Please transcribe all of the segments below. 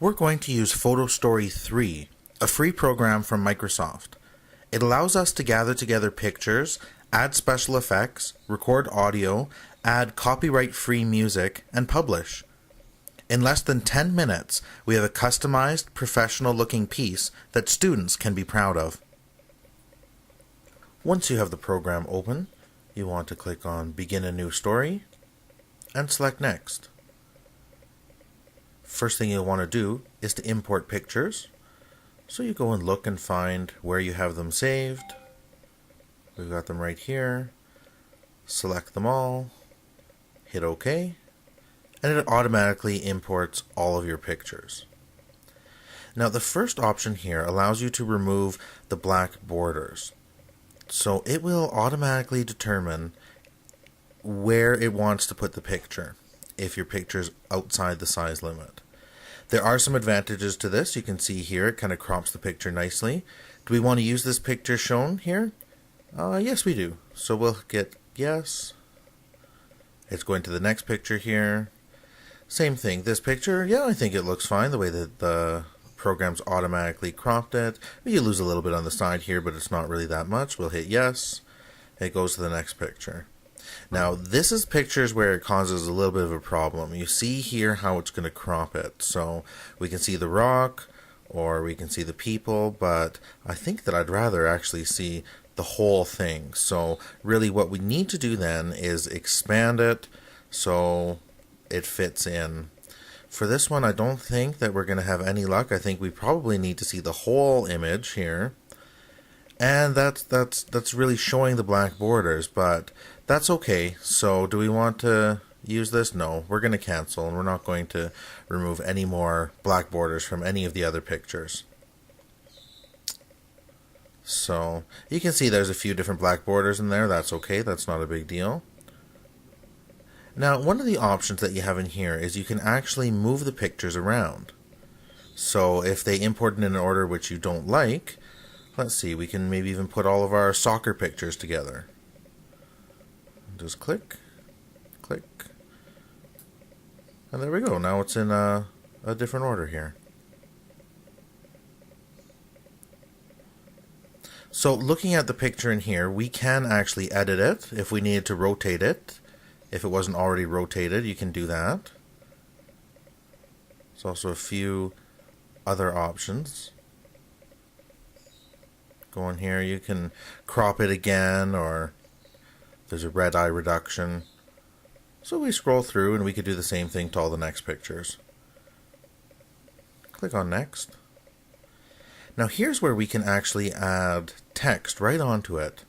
We're going to use PhotoStory 3, a free program from Microsoft. It allows us to gather together pictures, add special effects, record audio, add copyright-free music, and publish. In less than 10 minutes, we have a customized, professional-looking piece that students can be proud of. Once you have the program open, you want to click on Begin a New Story and select Next. First thing you'll want to do is to import pictures. So you go and look and find where you have them saved. We've got them right here. Select them all. Hit OK. And it automatically imports all of your pictures. Now the first option here allows you to remove the black borders. So it will automatically determine where it wants to put the picture if your picture is outside the size limit. There are some advantages to this. You can see here it kind of crops the picture nicely. Do we want to use this picture shown here? Yes, we do. So we'll get yes. It's going to the next picture here. Same thing. This picture, yeah, I think it looks fine the way that the program's automatically cropped it. You lose a little bit on the side here, but it's not really that much. We'll hit yes. It goes to the next picture. Now, this is pictures where it causes a little bit of a problem. You see here how it's going to crop it. So we can see the rock or we can see the people, but I think that I'd rather actually see the whole thing. So really what we need to do then is expand it so it fits in. For this one, I don't think that we're going to have any luck. I think we probably need to see the whole image here. And that's really showing the black borders, but that's okay. So do we want to use this? No, we're going to cancel, and we're not going to remove any more black borders from any of the other pictures. So you can see there's a few different black borders in there. That's okay. That's not a big deal. Now, one of the options that you have in here is you can actually move the pictures around. So if they import in an order which you don't like, let's see, we can maybe even put all of our soccer pictures together. Just click, click, and there we go. Now it's in a different order here. So looking at the picture in here, we can actually edit it if we needed to rotate it. If it wasn't already rotated, you can do that. There's also a few other options. Go in here, you can crop it again, or there's a red eye reduction. So we scroll through and we could do the same thing to all the next pictures. Click on Next. Now here's where we can actually add text right onto it.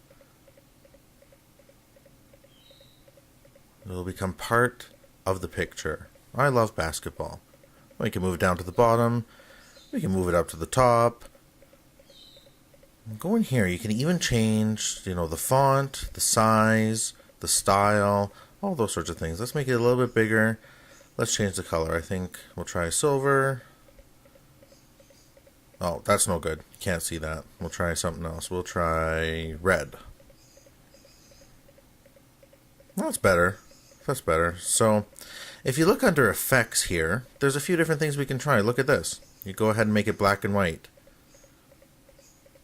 It will become part of the picture. I love basketball. We can move it down to the bottom. We can move it up to the top. Go in here. You can even change, the font, the size, the style, all those sorts of things. Let's make it a little bit bigger. Let's change the color. I think we'll try silver. Oh, that's no good. You can't see that. We'll try something else. We'll try red. That's better. That's better. So if you look under effects here, there's a few different things we can try. Look at this. You go ahead and make it black and white.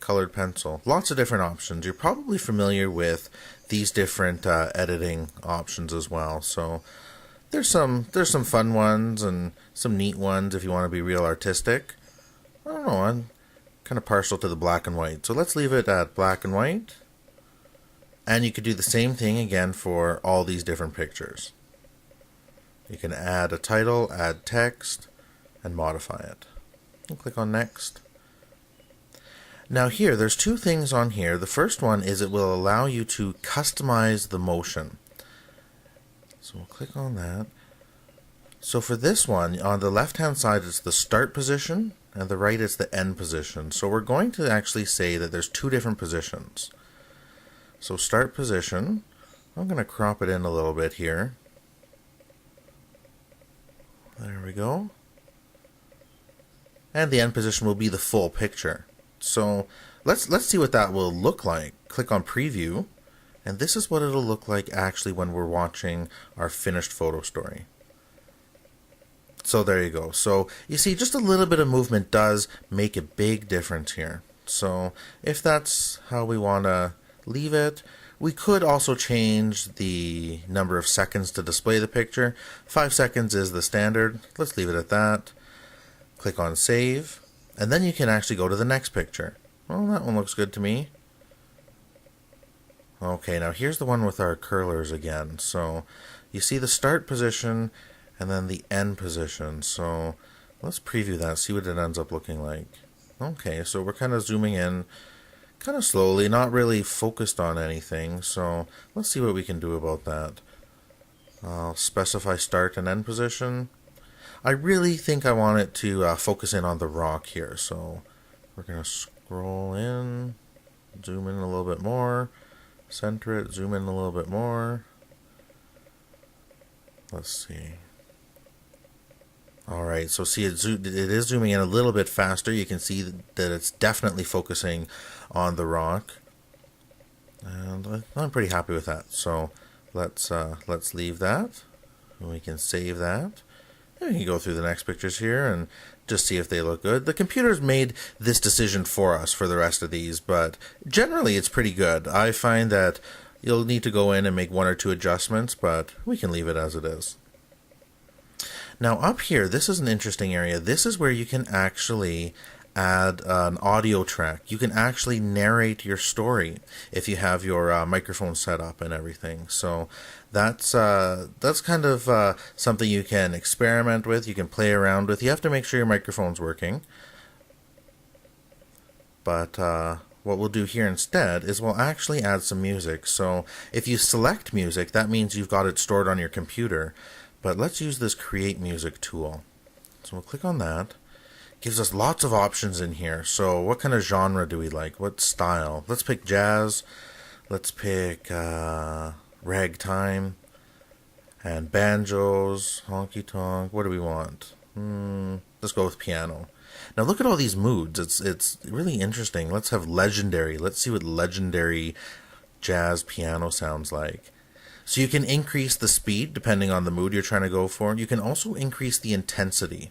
Colored pencil. Lots of different options. You're probably familiar with these different editing options as well. So there's some fun ones and some neat ones if you want to be real artistic. I don't know. I'm kind of partial to the black and white. So let's leave it at black and white. And you could do the same thing again for all these different pictures. You can add a title, add text, and modify it. And click on Next. Now here, there's two things on here. The first one is it will allow you to customize the motion. So we'll click on that. So for this one, on the left-hand side, it's the start position, and the right is the end position. So we're going to actually say that there's two different positions. So start position, I'm going to crop it in a little bit here. There we go. And the end position will be the full picture. So let's see what that will look like. Click on preview, and this is what it'll look like actually when we're watching our finished photo story. So there you go. So you see, just a little bit of movement does make a big difference here. So if that's how we want to leave it, we could also change the number of seconds to display the picture. 5 seconds is the standard. Let's leave it at that. Click on save, and then you can actually go to the next picture. Well, that one looks good to me. Okay, now here's the one with our curlers again. So you see the start position and then the end position. So let's preview that, see what it ends up looking like. Okay, so we're kind of zooming in kind of slowly, not really focused on anything. So let's see what we can do about that. I'll specify start and end position. I really think I want it to focus in on the rock here. So we're going to scroll in, zoom in a little bit more, center it, zoom in a little bit more. Let's see. Alright, so see it is zooming in a little bit faster. You can see that it's definitely focusing on the rock. And I'm pretty happy with that. So let's leave that. And we can save that. And we can go through the next pictures here and just see if they look good. The computer's made this decision for us for the rest of these, but generally it's pretty good. I find that you'll need to go in and make 1 or 2 adjustments, but we can leave it as it is. Now up here, this is an interesting area. This is where you can actually add an audio track. You can actually narrate your story if you have your microphone set up and everything. So that's kind of something you can experiment with. You can play around with. You have to make sure your microphone's working. But what we'll do here instead is we'll actually add some music. So if you select music, that means you've got it stored on your computer. But let's use this Create Music tool. So we'll click on that. It gives us lots of options in here. So what kind of genre do we like? What style? Let's pick jazz. Let's pick ragtime and banjos, honky tonk. What do we want? Let's go with piano. Now look at all these moods. It's really interesting. Let's have legendary. Let's see what legendary jazz piano sounds like. So you can increase the speed depending on the mood you're trying to go for. You can also increase the intensity.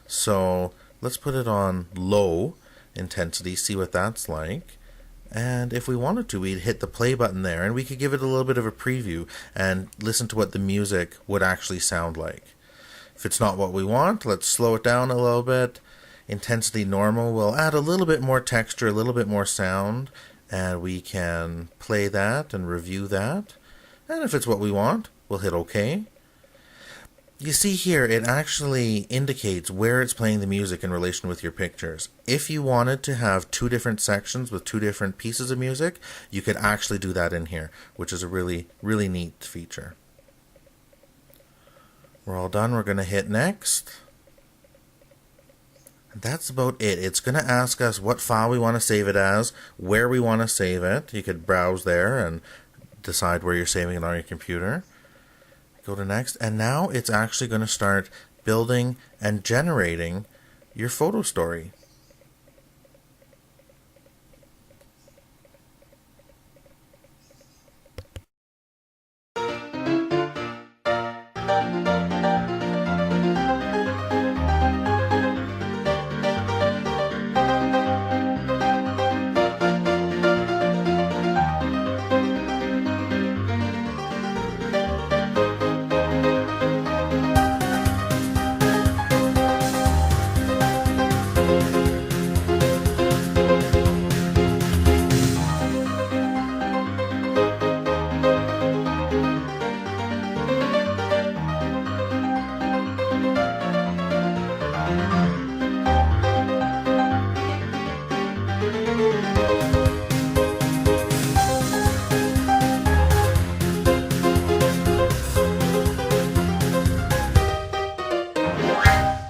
So let's put it on low intensity, see what that's like. And if we wanted to, we'd hit the play button there and we could give it a little bit of a preview and listen to what the music would actually sound like. If it's not what we want, let's slow it down a little bit. Intensity normal, we'll add a little bit more texture, a little bit more sound, and we can play that and review that. And if it's what we want, we'll hit OK. You see here, it actually indicates where it's playing the music in relation with your pictures. If you wanted to have 2 different sections with 2 different pieces of music, you could actually do that in here, which is a really, really neat feature. We're all done. We're going to hit next. And that's about it. It's going to ask us what file we want to save it as, where we want to save it. You could browse there and decide where you're saving it on your computer. Go to next, and now it's actually going to start building and generating your photo story.